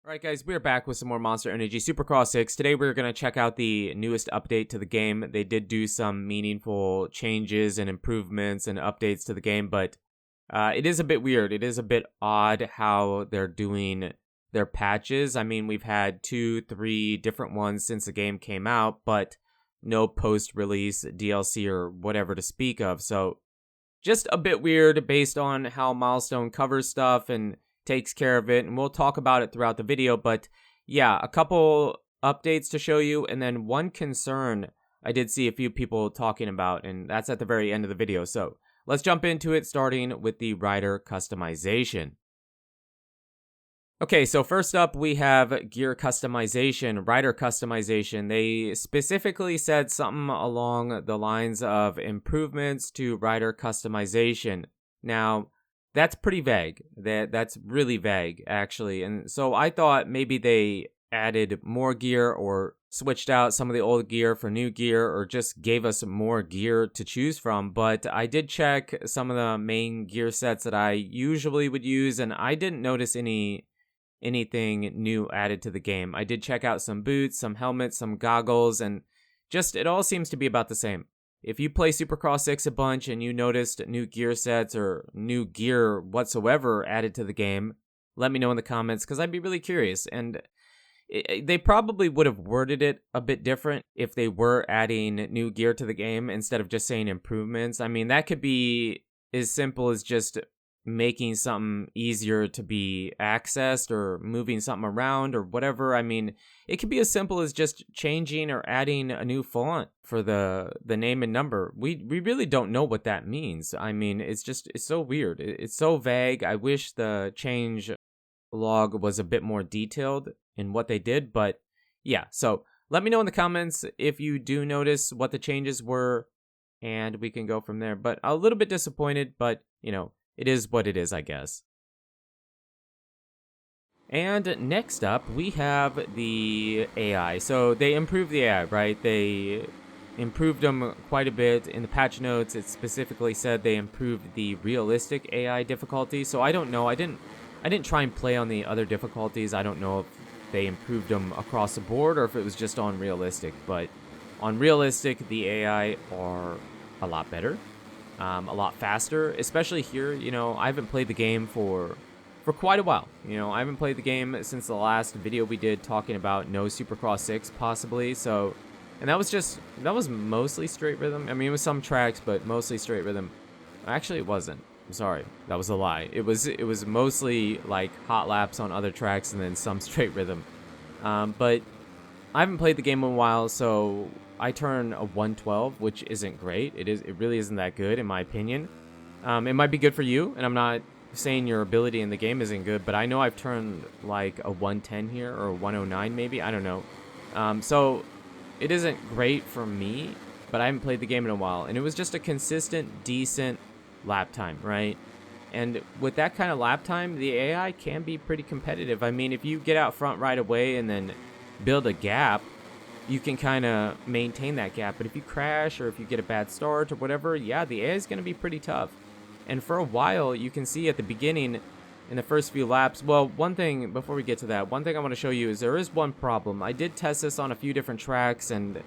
Alright guys, we're back with some more Monster Energy Supercross 6. Today we're going to check out the newest update to the game. They did do some meaningful changes and improvements and updates to the game, but it is a bit weird. It is a bit odd how they're doing their patches. I mean, we've had 2-3 different ones since the game came out, but no post-release DLC or whatever to speak of. So just a bit weird based on how Milestone covers stuff and takes care of it, and we'll talk about it throughout the video. But yeah, a couple updates to show you, and then one concern I did see a few people talking about, and that's at the very end of the video. So let's jump into it, starting with the rider customization. Okay, so first up we have gear customization, rider customization. They specifically said something along the lines of improvements to rider customization. Now, that's pretty vague. That's really vague, actually. And so I thought maybe they added more gear or switched out some of the old gear for new gear or just gave us more gear to choose from. But I did check some of the main gear sets that I usually would use, and I didn't notice anything new added to the game. I did check out some boots, some helmets, some goggles, and just it all seems to be about the same. If you play Supercross 6 a bunch and you noticed new gear sets or new gear whatsoever added to the game, let me know in the comments, because I'd be really curious. And they probably would have worded it a bit different if they were adding new gear to the game instead of just saying improvements. I mean, that could be as simple as just making something easier to be accessed or moving something around or whatever. I mean, it could be as simple as just changing or adding a new font for the name and number. We really don't know what that means. I mean, it's so weird. It's so vague. I wish the change log was a bit more detailed in what they did, but yeah. So let me know in the comments if you do notice what the changes were, and we can go from there. But a little bit disappointed, but you know, it is what it is, I guess. And next up, we have the AI. So they improved the AI, right? They improved them quite a bit. In the patch notes, it specifically said they improved the realistic AI difficulty. So I don't know. I didn't try and play on the other difficulties. I don't know if they improved them across the board or if it was just on realistic. But on realistic, the AI are a lot better. A lot faster, especially here. You know, I haven't played the game for quite a while. You know, I haven't played the game since the last video we did talking about no Supercross 6 possibly. So, and that was mostly straight rhythm. I mean, it was some tracks, but mostly straight rhythm. Actually, it wasn't. I'm sorry, that was a lie. It was mostly like hot laps on other tracks and then some straight rhythm. But I haven't played the game in a while, so I turn a 112, which isn't great. It really isn't that good, in my opinion. It might be good for you, and I'm not saying your ability in the game isn't good, but I know I've turned like a 110 here, or a 109 maybe, I don't know. So it isn't great for me, but I haven't played the game in a while, and it was just a consistent, decent lap time, right? And with that kind of lap time, the AI can be pretty competitive. I mean, if you get out front right away and then build a gap, you can kind of maintain that gap. But if you crash or if you get a bad start or whatever, yeah, the AI is going to be pretty tough. And for a while, you can see at the beginning, in the first few laps, well, one thing, before we get to that, one thing I want to show you is there is one problem. I did test this on a few different tracks, and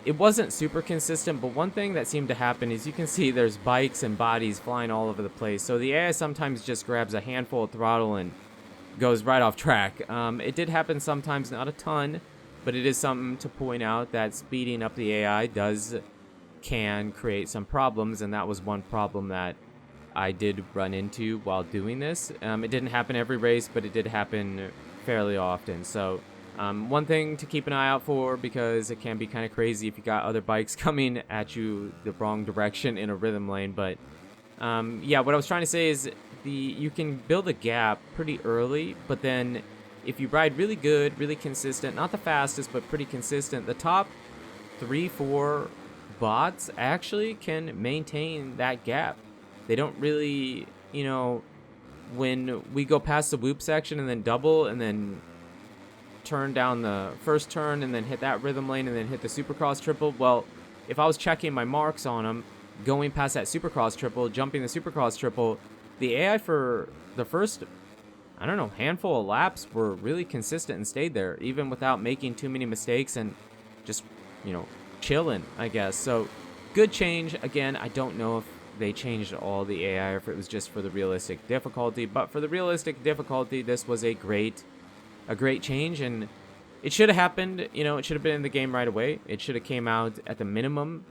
it wasn't super consistent, but one thing that seemed to happen is you can see there's bikes and bodies flying all over the place. So the AI sometimes just grabs a handful of throttle and goes right off track. It did happen sometimes, not a ton, but it is something to point out that speeding up the AI can create some problems, and that was one problem that I did run into while doing this. It didn't happen every race, but it did happen fairly often. So one thing to keep an eye out for, because it can be kind of crazy if you got other bikes coming at you the wrong direction in a rhythm lane. But yeah, what I was trying to say is you can build a gap pretty early, but then if you ride really good, really consistent, not the fastest, but pretty consistent, the top 3-4 bots actually can maintain that gap. They don't really, you know, when we go past the whoop section and then double and then turn down the first turn and then hit that rhythm lane and then hit the Supercross triple, well, if I was checking my marks on them, going past that Supercross triple, jumping the Supercross triple, the AI for the first I don't know, handful of laps were really consistent and stayed there, even without making too many mistakes and just, chilling, I guess. So, good change. Again, I don't know if they changed all the AI or if it was just for the realistic difficulty, but for the realistic difficulty, this was a great change, and it should have happened, it should have been in the game right away. It should have came out at the minimum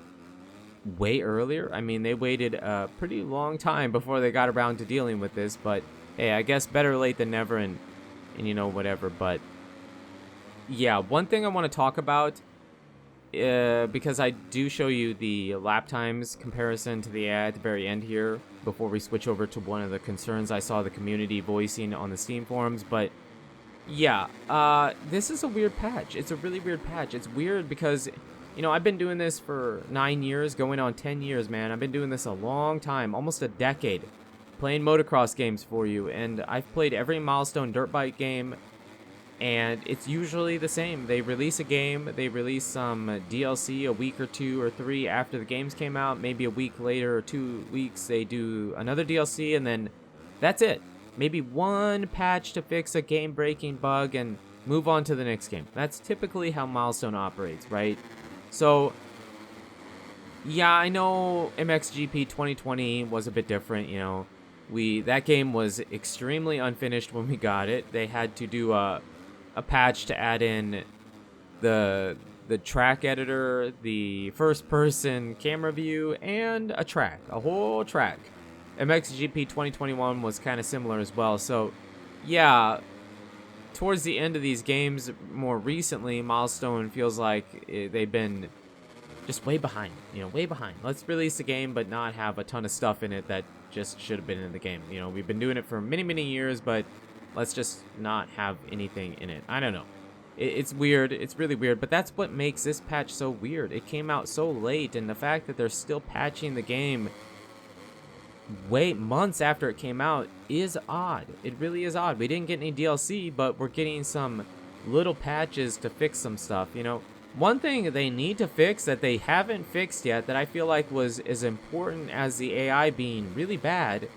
way earlier. I mean, they waited a pretty long time before they got around to dealing with this, but hey, I guess better late than never, and whatever. But yeah, one thing I want to talk about, because I do show you the lap times comparison to the AI at the very end here before we switch over to one of the concerns I saw the community voicing on the Steam forums. But yeah, this is a weird patch. It's a really weird patch. It's weird because I've been doing this for 9 years, going on 10 years, man. I've been doing this a long time, almost a decade, playing motocross games for you, and I've played every Milestone dirt bike game, and it's usually the same. They release a game, they release some DLC a week or 2 or 3 after the games came out, maybe a week later or 2 weeks they do another DLC, and then that's it. Maybe one patch to fix a game-breaking bug and move on to the next game. That's typically how Milestone operates, right? So, yeah, I know MXGP 2020 was a bit different, that game was extremely unfinished when we got it. They had to do a patch to add in the track editor, the first-person camera view, and a whole track. MXGP 2021 was kind of similar as well. So, yeah, towards the end of these games, more recently, Milestone feels like they've been just way behind, way behind. Let's release the game, but not have a ton of stuff in it that just should have been in the game. We've been doing it for many, many years, but let's just not have anything in it. I don't know. It's weird. It's really weird, but that's what makes this patch so weird. It came out so late, and the fact that they're still patching the game months after it came out is odd. It really is odd. We didn't get any DLC, but we're getting some little patches to fix some stuff. One thing they need to fix that they haven't fixed yet that I feel like was as important as the AI being really bad,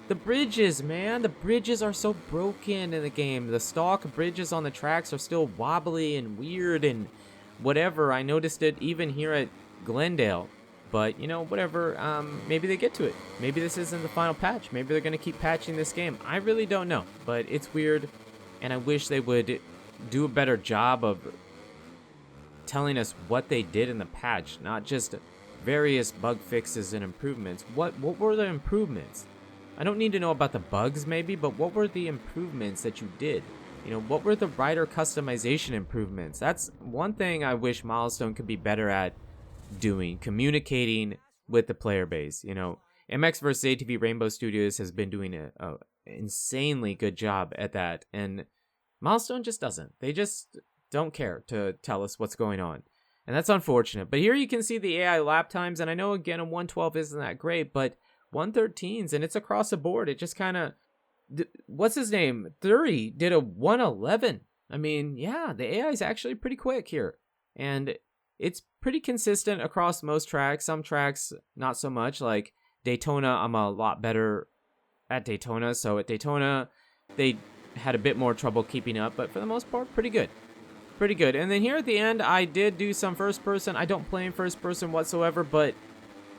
the bridges, man. The bridges are so broken in the game. The stock bridges on the tracks are still wobbly and weird and whatever. I noticed it even here at Glendale. But, whatever, maybe they get to it. Maybe this isn't the final patch. Maybe they're going to keep patching this game. I really don't know. But it's weird, and I wish they would do a better job of telling us what they did in the patch, not just various bug fixes and improvements. What were the improvements? I don't need to know about the bugs, maybe, but what were the improvements that you did? What were the rider customization improvements? That's one thing I wish Milestone could be better at doing, communicating with the player base. MX vs ATV Rainbow Studios has been doing a insanely good job at that, and Milestone just doesn't. They just don't care to tell us what's going on, and that's unfortunate. But here you can see the AI lap times, and I know again a 112 isn't that great, but 113s, and it's across the board. It just kind of, what's his name, 30 did a 111. I mean, yeah, the AI is actually pretty quick here, and it's pretty consistent across most tracks. Some tracks, not so much. Like Daytona, I'm a lot better at Daytona. So at Daytona, they had a bit more trouble keeping up. But for the most part, pretty good. Pretty good. And then here at the end, I did do some first person. I don't play in first person whatsoever. But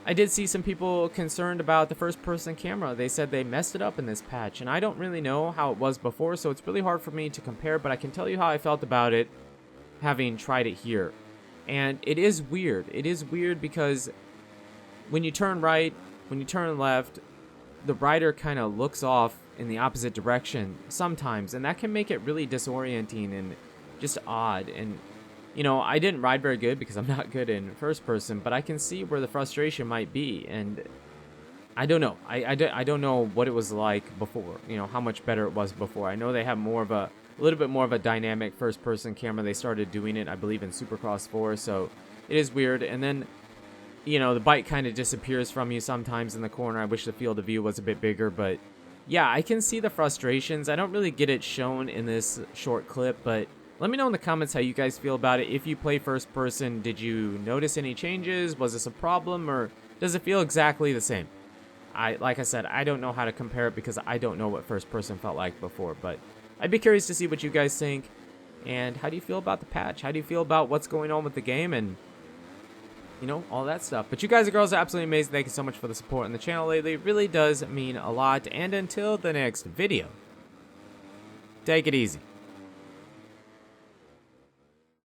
I did see some people concerned about the first person camera. They said they messed it up in this patch. And I don't really know how it was before. So it's really hard for me to compare. But I can tell you how I felt about it having tried it here. And it is weird. It is weird because when you turn right, when you turn left, the rider kind of looks off in the opposite direction sometimes, and that can make it really disorienting and just odd. And, I didn't ride very good because I'm not good in first person, but I can see where the frustration might be, and I don't know. I don't know what it was like before, how much better it was before. I know they have a little bit more of a dynamic first-person camera. They started doing it, I believe, in Supercross 4, so it is weird. And then, the bike kind of disappears from you sometimes in the corner. I wish the field of view was a bit bigger, but yeah, I can see the frustrations. I don't really get it shown in this short clip, but let me know in the comments how you guys feel about it. If you play first-person, did you notice any changes? Was this a problem, or does it feel exactly the same? like I said, I don't know how to compare it because I don't know what first person felt like before, but I'd be curious to see what you guys think. And how do you feel about the patch? How do you feel about what's going on with the game and, you know, all that stuff? But you guys and girls are absolutely amazing. Thank you so much for the support on the channel lately. It really does mean a lot. And until the next video, take it easy.